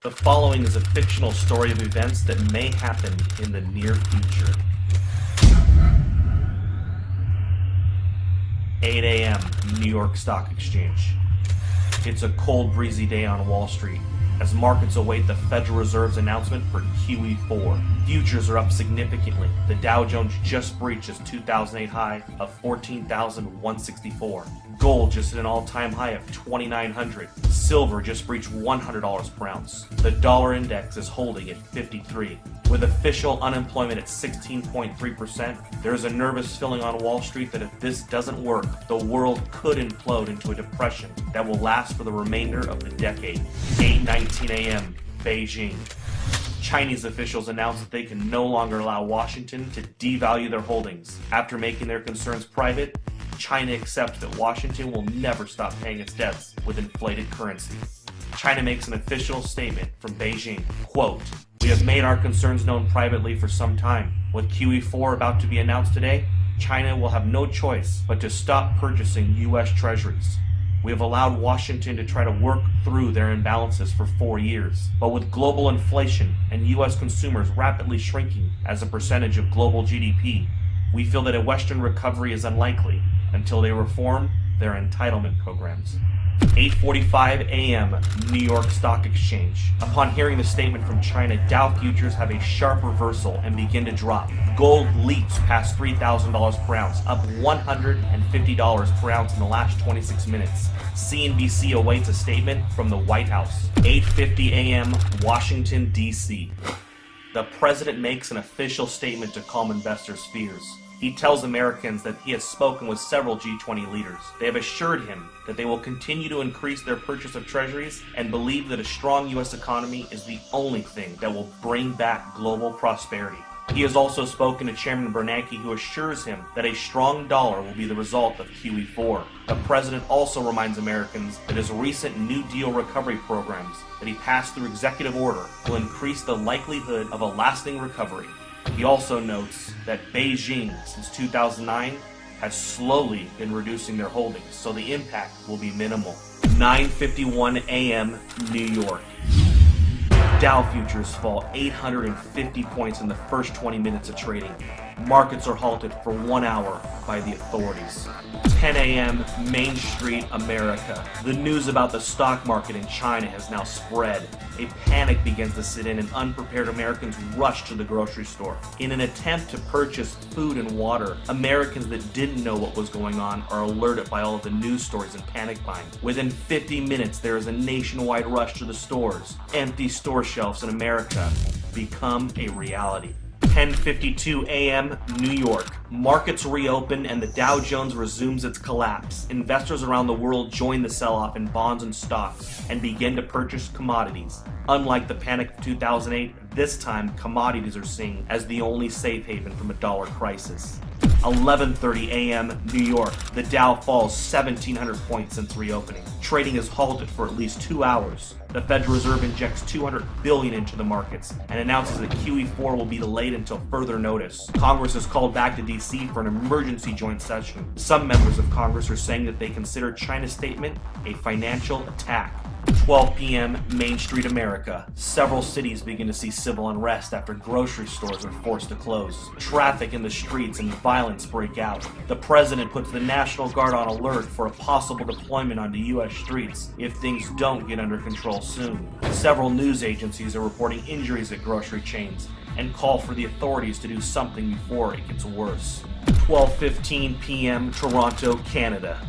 The following is a fictional story of events that may happen in the near future. 8 a.m. New York Stock Exchange. It's a cold, breezy day on Wall Street as markets await the Federal Reserve's announcement for QE4. Futures are up significantly. The Dow Jones just breached its 2008 high of 14,164. Gold just hit an all-time high of 2,900. Silver just breached $100 per ounce. The dollar index is holding at 53. With official unemployment at 16.3%, there is a nervous feeling on Wall Street that if this doesn't work, the world could implode into a depression that will last for the remainder of the decade. 8:19 a.m. Beijing. Chinese officials announced that they can no longer allow Washington to devalue their holdings. After making their concerns private, China accepts that Washington will never stop paying its debts with inflated currency. China makes an official statement from Beijing, quote, "We have made our concerns known privately for some time. With QE4 about to be announced today, China will have no choice but to stop purchasing U.S. treasuries. We have allowed Washington to try to work through their imbalances for 4 years. But with global inflation and U.S. consumers rapidly shrinking as a percentage of global GDP, we feel that a Western recovery is unlikely until they reform their entitlement programs." 8:45 a.m. New York Stock Exchange. Upon hearing the statement from China, Dow futures have a sharp reversal and begin to drop. Gold leaps past $3,000 per ounce, up $150 per ounce in the last 26 minutes. CNBC awaits a statement from the White House. 8:50 a.m. Washington, D.C. The president makes an official statement to calm investors' fears. He tells Americans that he has spoken with several G20 leaders. They have assured him that they will continue to increase their purchase of treasuries and believe that a strong U.S. economy is the only thing that will bring back global prosperity. He has also spoken to Chairman Bernanke, who assures him that a strong dollar will be the result of QE4. The president also reminds Americans that his recent New Deal recovery programs that he passed through executive order will increase the likelihood of a lasting recovery. He also notes that Beijing, since 2009, has slowly been reducing their holdings, so the impact will be minimal. 9:51 a.m. New York. Dow futures fall 850 points in the first 20 minutes of trading. Markets are halted for 1 hour by the authorities. 10 a.m. Main Street, America. The news about the stock market in China has now spread. A panic begins to set in and unprepared Americans rush to the grocery store. In an attempt to purchase food and water, Americans that didn't know what was going on are alerted by all of the news stories and panic buying. Within 50 minutes, there is a nationwide rush to the stores. Empty store shelves in America become a reality. 10:52 a.m. New York. Markets reopen and the Dow Jones resumes its collapse. Investors around the world join the sell-off in bonds and stocks and begin to purchase commodities. Unlike the panic of 2008, this time commodities are seen as the only safe haven from a dollar crisis. 11:30 a.m. New York. The Dow falls 1,700 points since reopening. Trading is halted for at least 2 hours. The Federal Reserve injects $200 billion into the markets and announces that QE4 will be delayed until further notice. Congress is called back to D.C. for an emergency joint session. Some members of Congress are saying that they consider China's statement a financial attack. 12 p.m. Main Street, America. Several cities begin to see civil unrest after grocery stores are forced to close. Traffic in the streets and violence break out. The president puts the National Guard on alert for a possible deployment onto U.S. streets if things don't get under control soon. Several news agencies are reporting injuries at grocery chains and call for the authorities to do something before it gets worse. 12:15 p.m. Toronto, Canada.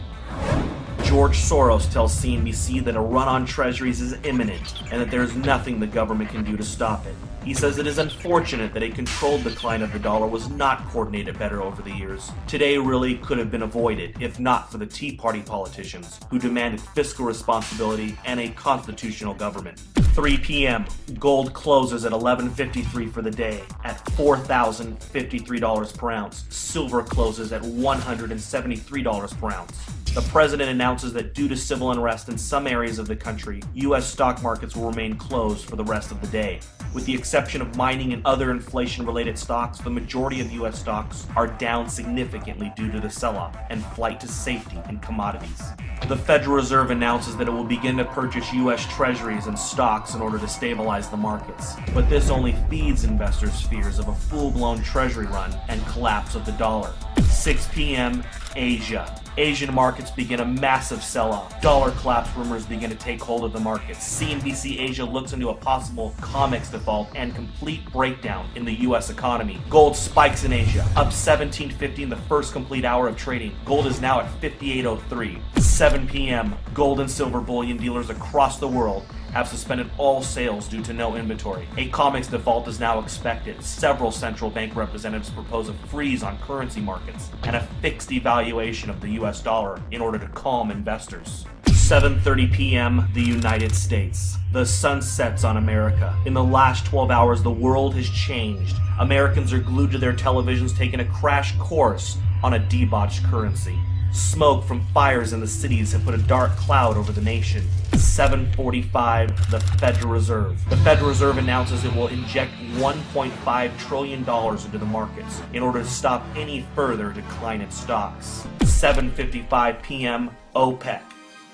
George Soros tells CNBC that a run on treasuries is imminent and that there is nothing the government can do to stop it. He says it is unfortunate that a controlled decline of the dollar was not coordinated better over the years. Today really could have been avoided if not for the Tea Party politicians who demanded fiscal responsibility and a constitutional government. 3 p.m. Gold closes at $11.53 for the day at $4,053 per ounce. Silver closes at $173 per ounce. The president announces that due to civil unrest in some areas of the country, U.S. stock markets will remain closed for the rest of the day. With the exception of mining and other inflation-related stocks, the majority of U.S. stocks are down significantly due to the sell-off and flight to safety in commodities. The Federal Reserve announces that it will begin to purchase U.S. treasuries and stocks in order to stabilize the markets. But this only feeds investors' fears of a full-blown treasury run and collapse of the dollar. 6 p.m. Asia. Asian markets begin a massive sell-off. Dollar collapse rumors begin to take hold of the markets. CNBC Asia looks into a possible COMEX default and complete breakdown in the U.S. economy. Gold spikes in Asia, up 1750 in the first complete hour of trading. Gold is now at 5803. 7 p.m. Gold and silver bullion dealers across the world have suspended all sales due to no inventory. A COMEX default is now expected. Several central bank representatives propose a freeze on currency markets and a fixed devaluation of the US dollar in order to calm investors. 7:30 p.m. the United States. The sun sets on America. In the last 12 hours, the world has changed. Americans are glued to their televisions, taking a crash course on a debauched currency. Smoke from fires in the cities have put a dark cloud over the nation. 7:45, the Federal Reserve. The Federal Reserve announces it will inject $1.5 trillion into the markets in order to stop any further decline in stocks. 7:55 p.m., OPEC.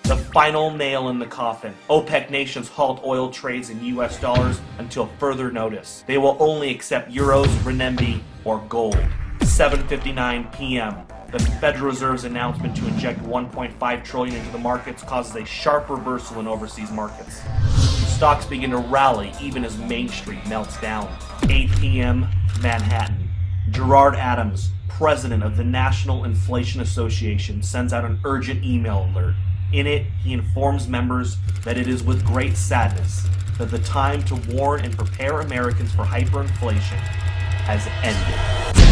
The final nail in the coffin. OPEC nations halt oil trades in US dollars until further notice. They will only accept euros, renminbi, or gold. 7:59 p.m. The Federal Reserve's announcement to inject $1.5 trillion into the markets causes a sharp reversal in overseas markets. Stocks begin to rally even as Main Street melts down. 8 p.m. Manhattan. Gerard Adams, president of the National Inflation Association, sends out an urgent email alert. In it, he informs members that it is with great sadness that the time to warn and prepare Americans for hyperinflation has ended.